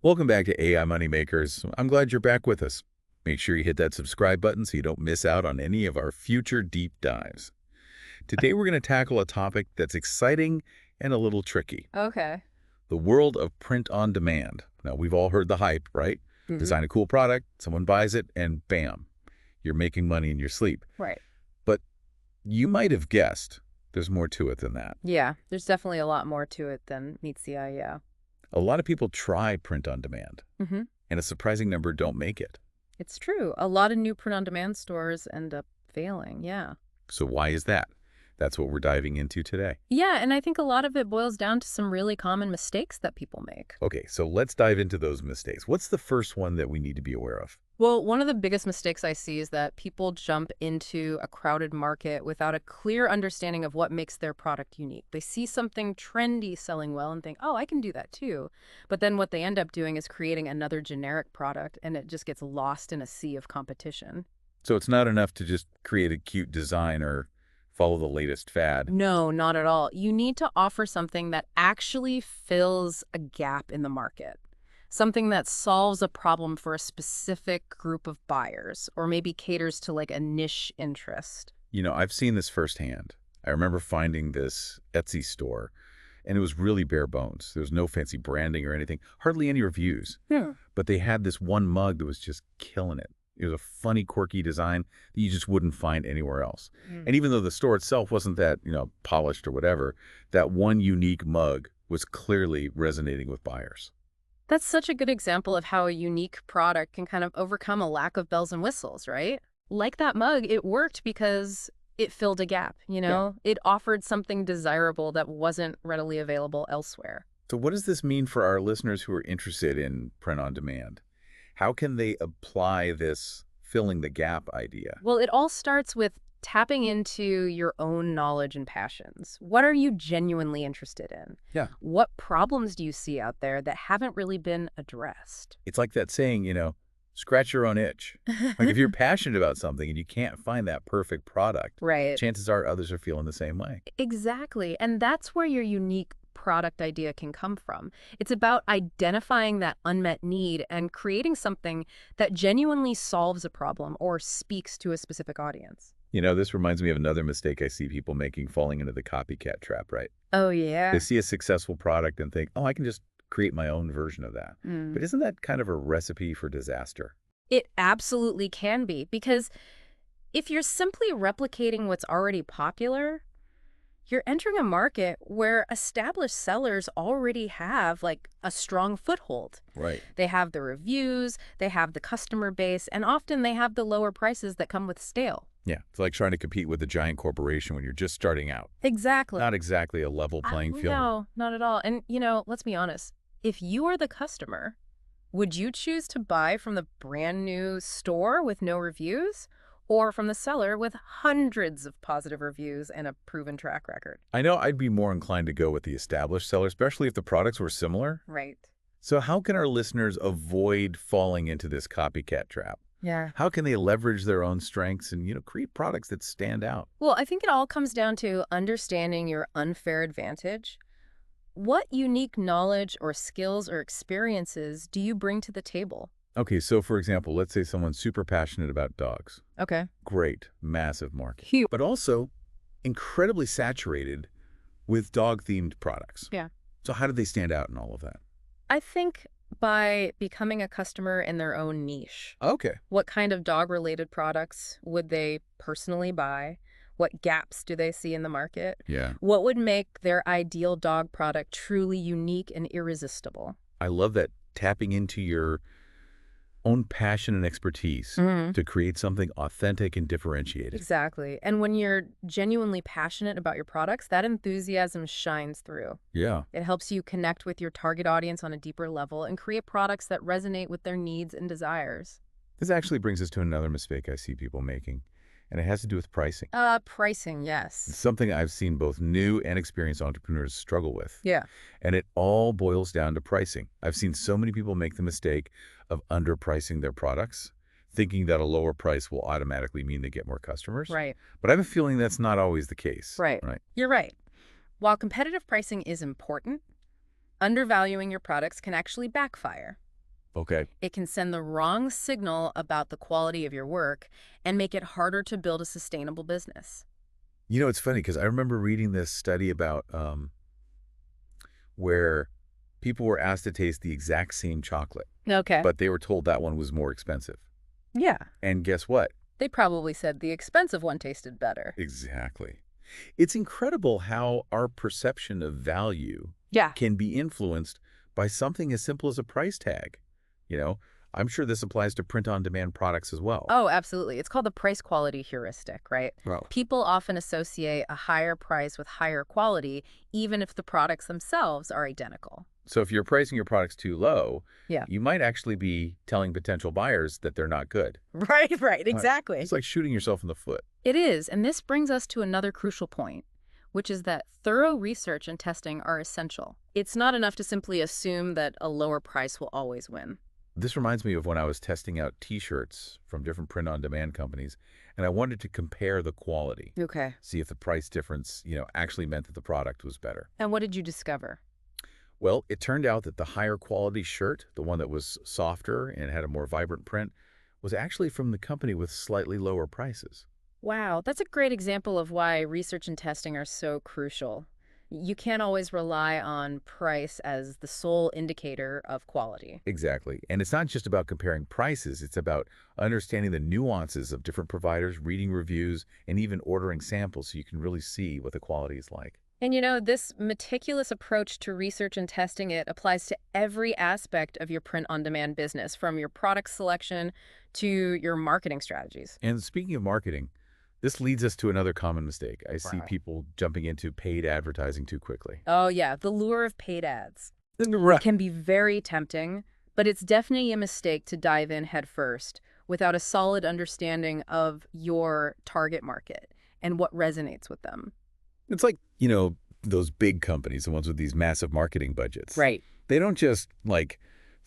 Welcome back to AI Moneymakers. I'm glad you're back with us. Make sure you hit that subscribe button so you don't miss out on any of our future deep dives. Today we're going to tackle a topic that's exciting and a little tricky. Okay. The world of print on demand. Now, we've all heard the hype, right? Hmm. Design a cool product, someone buys it, and bam, you're making money in your sleep. Right. But you might have guessed there's more to it than that. Yeah, there's definitely a lot more to it than meets the eye, yeah. A lot of people try print on demand, Hmm. and a surprising number don't make it. It's true. A lot of new print-on-demand stores end up failing, yeah. So why is that? That's what we're diving into today. Yeah, and I think a lot of it boils down to some really common mistakes that people make. Okay, so let's dive into those mistakes. What's the first one that we need to be aware of? Well, one of the biggest mistakes I see is that people jump into a crowded market without a clear understanding of what makes their product unique. They see something trendy selling well and think, oh, I can do that too. But then what they end up doing is creating another generic product, and it just gets lost in a sea of competition. So it's not enough to just create a cute design or follow the latest fad. No, not at all. You need to offer something that actually fills a gap in the market. Something that solves a problem for a specific group of buyers, or maybe caters to like a niche interest. I've seen this firsthand. I remember finding this Etsy store, and it was really bare bones. There was no fancy branding or anything, hardly any reviews. Yeah. But they had this one mug that was just killing it. It was a funny, quirky design that you just wouldn't find anywhere else. Mm. And even though the store itself wasn't that, polished or whatever, that one unique mug was clearly resonating with buyers. That's such a good example of how a unique product can kind of overcome a lack of bells and whistles, right? Like that mug, it worked because it filled a gap, you Yeah. know? It offered something desirable that wasn't readily available elsewhere. So what does this mean for our listeners who are interested in print on demand? How can they apply this filling the gap idea? Well, it all starts with tapping into your own knowledge and passions. What are you genuinely interested in? Yeah. What problems do you see out there that haven't really been addressed? It's like that saying, scratch your own itch. Like if you're passionate about something and you can't find that perfect product, Right. chances are others are feeling the same way. Exactly. And that's where your unique product idea can come from. It's about identifying that unmet need and creating something that genuinely solves a problem or speaks to a specific audience. This reminds me of another mistake I see people making, falling into the copycat trap, right? Oh, They yeah. see a successful product and think, oh, I can just create my own version of that. Mm. But isn't that kind of a recipe for disaster? It absolutely can be, because if you're simply replicating what's already popular, you're entering a market where established sellers already have like a strong foothold. Right. They have the reviews, they have the customer base, and often they have the lower prices that come with scale. Yeah. It's like trying to compete with a giant corporation when you're just starting out. Exactly. Not exactly a level playing field. No, not at all. And, let's be honest. If you are the customer, would you choose to buy from the brand new store with no reviews, or from the seller with hundreds of positive reviews and a proven track record? I know I'd be more inclined to go with the established seller, especially if the products were similar. Right. So how can our listeners avoid falling into this copycat trap? Yeah. How can they leverage their own strengths and, create products that stand out? Well, I think it all comes down to understanding your unfair advantage. What unique knowledge or skills or experiences do you bring to the table? Okay, so for example, let's say someone's super passionate about dogs. Okay. Great, massive market. Huge. But also incredibly saturated with dog-themed products. Yeah. So how do they stand out in all of that? I think by becoming a customer in their own niche. Okay. What kind of dog-related products would they personally buy? What gaps do they see in the market? Yeah. What would make their ideal dog product truly unique and irresistible? I love that, tapping into your own passion and expertise Mhm. to create something authentic and differentiated. Exactly. And when you're genuinely passionate about your products, that enthusiasm shines through. Yeah. It helps you connect with your target audience on a deeper level and create products that resonate with their needs and desires. This actually brings us to another mistake I see people making, and it has to do with pricing. Pricing, It's yes. something I've seen both new and experienced entrepreneurs struggle with. Yeah. And it all boils down to pricing. I've seen so many people make the mistake of underpricing their products, thinking that a lower price will automatically mean they get more customers. Right. But I have a feeling that's not always the case. Right. Right. You're right. While competitive pricing is important, undervaluing your products can actually backfire. Okay. It can send the wrong signal about the quality of your work and make it harder to build a sustainable business. You know, it's funny because I remember reading this study about where people were asked to taste the exact same chocolate, Okay. but they were told that one was more expensive. Yeah. And guess what? They probably said the expensive one tasted better. Exactly. It's incredible how our perception of value Yeah. can be influenced by something as simple as a price tag. You know, I'm sure this applies to print-on-demand products as well. Oh, absolutely. It's called the price quality heuristic, right? Well, People often associate a higher price with higher quality, even if the products themselves are identical. so if you're pricing your products too low, Yeah. you might actually be telling potential buyers that they're not good. Right, Uh, exactly. It's like shooting yourself in the foot. It is, and this brings us to another crucial point, which is that thorough research and testing are essential. It's not enough to simply assume that a lower price will always win. This reminds me of when I was testing out T-shirts from different print-on-demand companies, and I wanted to compare the quality, Okay. see if the price difference, actually meant that the product was better. And what did you discover? Well, it turned out that the higher quality shirt, the one that was softer and had a more vibrant print, was actually from the company with slightly lower prices. Wow, that's a great example of why research and testing are so crucial. You can't always rely on price as the sole indicator of quality. Exactly. And it's not just about comparing prices, it's about understanding the nuances of different providers, reading reviews, and even ordering samples so you can really see what the quality is like. And this meticulous approach to research and testing it applies to every aspect of your print-on-demand business, from your product selection to your marketing strategies. And speaking of marketing, this leads us to another common mistake. I see Wow. people jumping into paid advertising too quickly. Oh, yeah, the lure of paid ads. It Right. can be very tempting, but it's definitely a mistake to dive in headfirst without a solid understanding of your target market and what resonates with them. It's like, those big companies, the ones with these massive marketing budgets. Right. They don't just,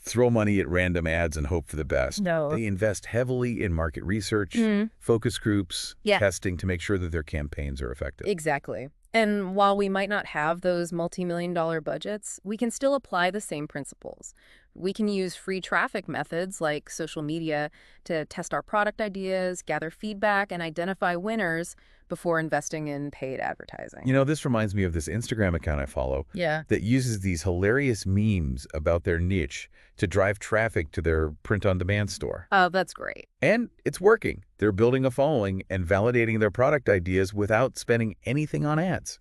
throw money at random ads and hope for the best. No. They invest heavily in market research, Mm. focus groups, Yeah. testing to make sure that their campaigns are effective. Exactly. And while we might not have those multi-million-dollar budgets, we can still apply the same principles. We can use free traffic methods like social media to test our product ideas, gather feedback, and identify winners before investing in paid advertising. This reminds me of this Instagram account I follow Yeah. that uses these hilarious memes about their niche to drive traffic to their print-on-demand store. Oh, that's great. And it's working. They're building a following and validating their product ideas without spending anything on ads.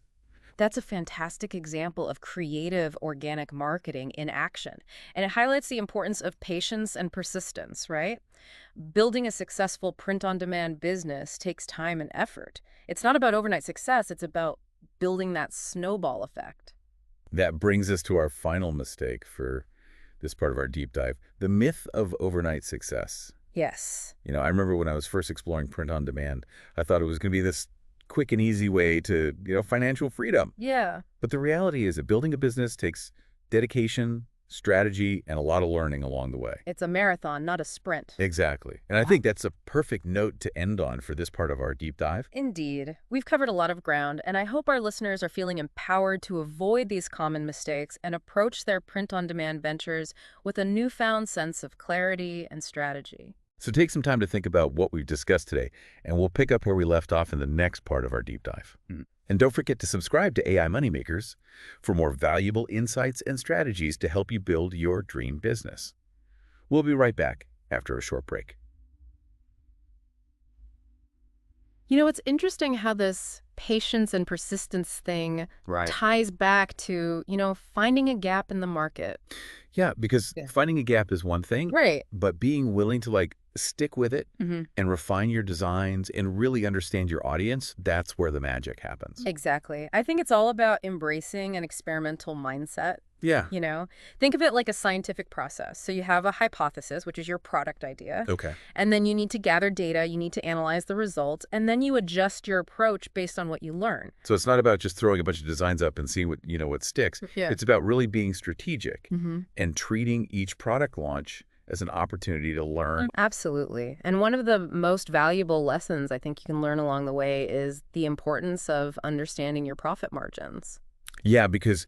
That's a fantastic example of creative organic marketing in action. And it highlights the importance of patience and persistence, right? Building a successful print-on-demand business takes time and effort. It's not about overnight success, it's about building that snowball effect. That brings us to our final mistake for this part of our deep dive, the myth of overnight success. Yes. I remember when I was first exploring print on demand, I thought it was going to be this quick and easy way to, financial freedom. Yeah. But the reality is that building a business takes dedication, strategy, and a lot of learning along the way. It's a marathon, not a sprint. Exactly. And I think that's a perfect note to end on for this part of our deep dive. Indeed. We've covered a lot of ground, and I hope our listeners are feeling empowered to avoid these common mistakes and approach their print-on-demand ventures with a newfound sense of clarity and strategy. So take some time to think about what we've discussed today, and we'll pick up where we left off in the next part of our deep dive. And don't forget to subscribe to AI Moneymakers for more valuable insights and strategies to help you build your dream business. We'll be right back after a short break. It's interesting how this patience and persistence thing Right. ties back to, finding a gap in the market. Yeah, because Yeah. finding a gap is one thing, Right. but being willing to stick with it Hmm. and refine your designs and really understand your audience, that's where the magic happens. Exactly. I think it's all about embracing an experimental mindset. Yeah. Think of it like a scientific process. So you have a hypothesis, which is your product idea, Okay. and then you need to gather data, you need to analyze the results, and then you adjust your approach based on what you learn. So it's not about just throwing a bunch of designs up and seeing what sticks. Yeah. It's about really being strategic Mm-hmm. and treating each product launch as an opportunity to learn. Absolutely. And one of the most valuable lessons I think you can learn along the way is the importance of understanding your profit margins. Yeah, because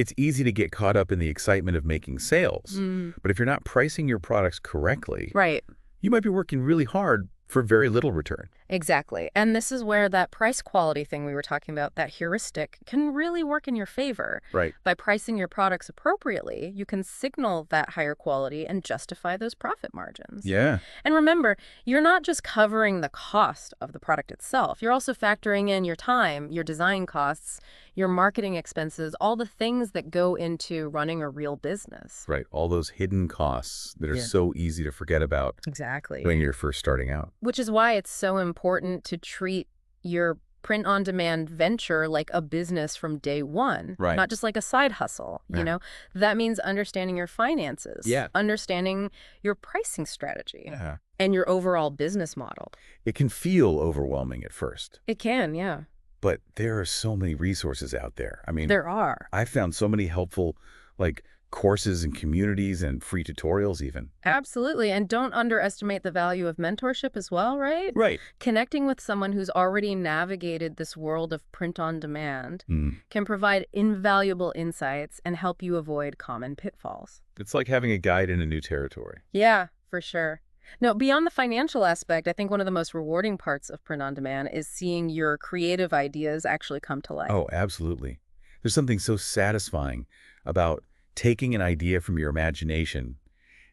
It's easy to get caught up in the excitement of making sales. Mm, But if you're not pricing your products correctly, right. you might be working really hard for very little return. Exactly. And this is where that price quality thing we were talking about, that heuristic, can really work in your favor. Right. By pricing your products appropriately, you can signal that higher quality and justify those profit margins. Yeah. And remember, you're not just covering the cost of the product itself. You're also factoring in your time, your design costs, your marketing expenses, all the things that go into running a real business. Right. All those hidden costs that are Yeah. so easy to forget about Exactly. when you're first starting out. Which is why it's so important to treat your print-on-demand venture like a business from day one, Right. not just like a side hustle, you Yeah. know? That means understanding your finances, Yeah. understanding your pricing strategy, Yeah. and your overall business model. It can feel overwhelming at first, It can, yeah. but there are so many resources out there. I mean, There are. I found so many helpful, like, courses and communities and free tutorials even. Absolutely. And don't underestimate the value of mentorship as well, right? Right. Connecting with someone who's already navigated this world of print on demand can provide invaluable insights and help you avoid common pitfalls. It's like having a guide in a new territory. Yeah, for sure. No, beyond the financial aspect, I think one of the most rewarding parts of print on demand is seeing your creative ideas actually come to life. Oh, absolutely. There's something so satisfying about taking an idea from your imagination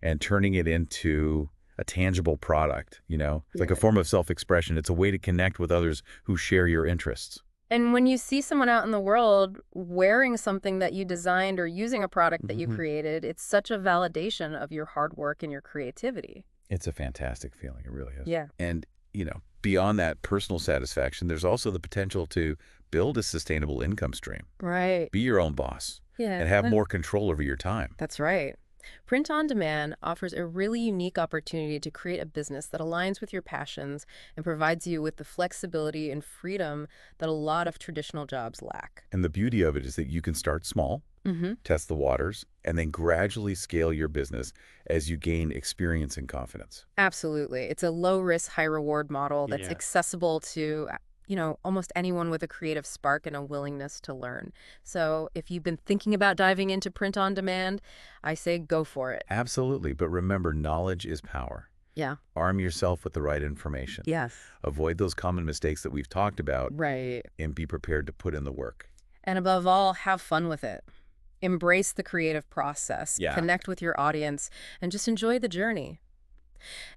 and turning it into a tangible product, you know? It's like a Yeah. form of self-expression. It's a way to connect with others who share your interests. And when you see someone out in the world wearing something that you designed or using a product that you created, it's such a validation of your hard work and your creativity. It's a fantastic feeling. It really is. Yeah. And, beyond that personal satisfaction, there's also the potential to build a sustainable income stream. Right. Be your own boss Yeah. and have more control over your time. That's right. Print on demand offers a really unique opportunity to create a business that aligns with your passions and provides you with the flexibility and freedom that a lot of traditional jobs lack. And the beauty of it is that you can start small, test the waters, and then gradually scale your business as you gain experience and confidence. Absolutely. It's a low risk, high reward model that's Yeah. accessible to, almost anyone with a creative spark and a willingness to learn. So if you've been thinking about diving into print on demand, I say go for it. Absolutely. But remember, knowledge is power. Yeah. Arm yourself with the right information. Yes. Avoid those common mistakes that we've talked about Right. and be prepared to put in the work. And above all, have fun with it. Embrace the creative process, Yeah. connect with your audience, and just enjoy the journey.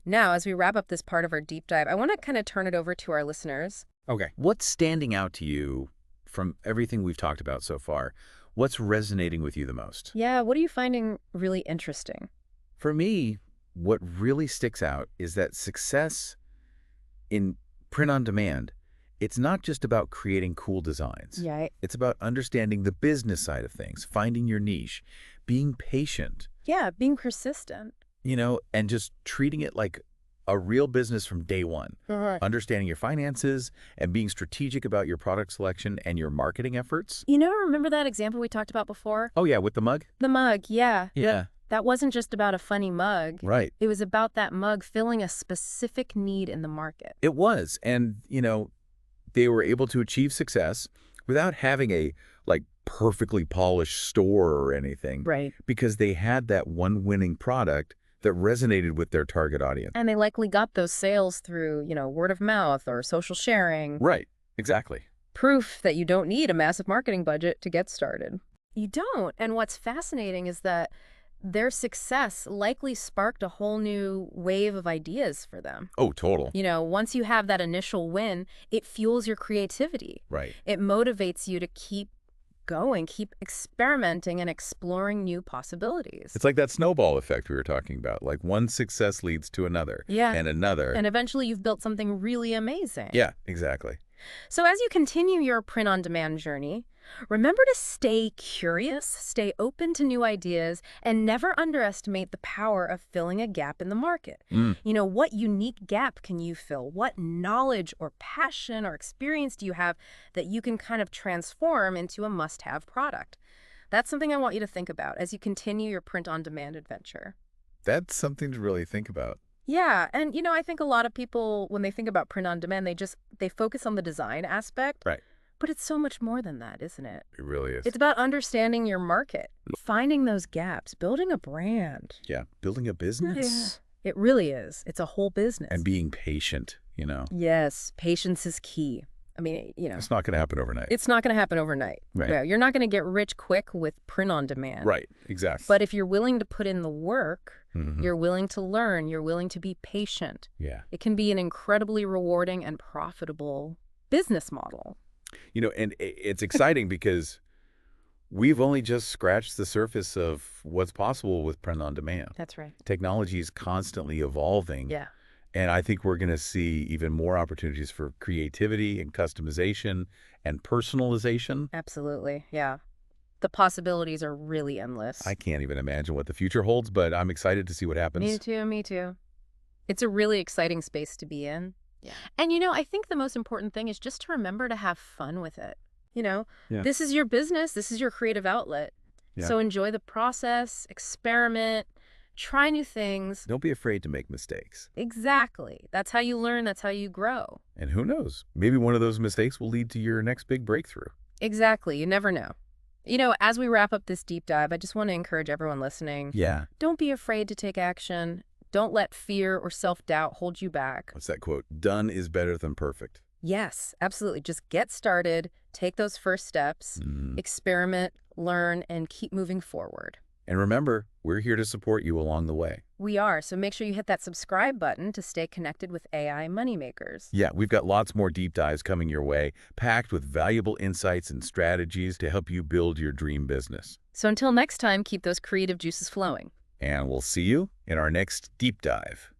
Now, as we wrap up this part of our deep dive, I want to kind of turn it over to our listeners. Okay. What's standing out to you from everything we've talked about so far? What's resonating with you the most? Yeah, what are you finding really interesting? For me, what really sticks out is that success in print on demand, it's not just about creating cool designs. Yeah, It's about understanding the business side of things, finding your niche, being patient, being persistent. and just treating it like a real business from day one. Understanding your finances and being strategic about your product selection and your marketing efforts. Remember that example we talked about before? Oh, yeah, with the mug? The mug, yeah. Yeah. That wasn't just about a funny mug. Right. It was about that mug filling a specific need in the market. It was. And, they were able to achieve success without having a, perfectly polished store or anything. Right. Because they had that one winning product that resonated with their target audience. And they likely got those sales through, word of mouth or social sharing. Right. Exactly. Proof that you don't need a massive marketing budget to get started. You don't. And what's fascinating is that their success likely sparked a whole new wave of ideas for them. Oh, total. Once you have that initial win, it fuels your creativity. Right. It motivates you to keep going, keep experimenting and exploring new possibilities. It's like that snowball effect we were talking about. Like one success leads to another. Yeah. And another. And eventually you've built something really amazing. Yeah, exactly. So as you continue your print-on-demand journey, remember to stay curious, stay open to new ideas, and never underestimate the power of filling a gap in the market. What unique gap can you fill? What knowledge or passion or experience do you have that you can kind of transform into a must-have product? That's something I want you to think about as you continue your print-on-demand adventure. That's something to really think about. Yeah, and I think a lot of people, when they think about print on demand, they focus on the design aspect. Right. But it's so much more than that, isn't it? It really is. It's about understanding your market, finding those gaps, building a brand. Yeah, building a business It really is. It's a whole business. and being patient. Yes, patience is key. I mean, It's not going to happen overnight. it's not going to happen overnight. Right. Yeah, you're not going to get rich quick with print on demand. Right, exactly. But if you're willing to put in the work, Mhm. you're willing to learn, you're willing to be patient, Yeah. it can be an incredibly rewarding and profitable business model. And it's exciting because we've only just scratched the surface of what's possible with print on demand. That's right. Technology is constantly evolving. Yeah. And I think we're going to see even more opportunities for creativity and customization and personalization. Absolutely. Yeah. The possibilities are really endless. I can't even imagine what the future holds, but I'm excited to see what happens. Me too, me too. It's a really exciting space to be in. Yeah. And I think the most important thing is just to remember to have fun with it. Yeah. This is your business, this is your creative outlet. Yeah. So enjoy the process, experiment, try new things. Don't be afraid to make mistakes. Exactly. That's how you learn, that's how you grow. And who knows? Maybe one of those mistakes will lead to your next big breakthrough. Exactly. You never know. As we wrap up this deep dive, I just want to encourage everyone listening. Yeah. Don't be afraid to take action. Don't let fear or self-doubt hold you back. What's that quote? Done is better than perfect. Yes, absolutely. Just get started, take those first steps, experiment, learn, and keep moving forward. And remember, we're here to support you along the way. We are, so make sure you hit that subscribe button to stay connected with AI moneymakers. Yeah, we've got lots more deep dives coming your way, packed with valuable insights and strategies to help you build your dream business. So until next time, keep those creative juices flowing. And we'll see you in our next deep dive.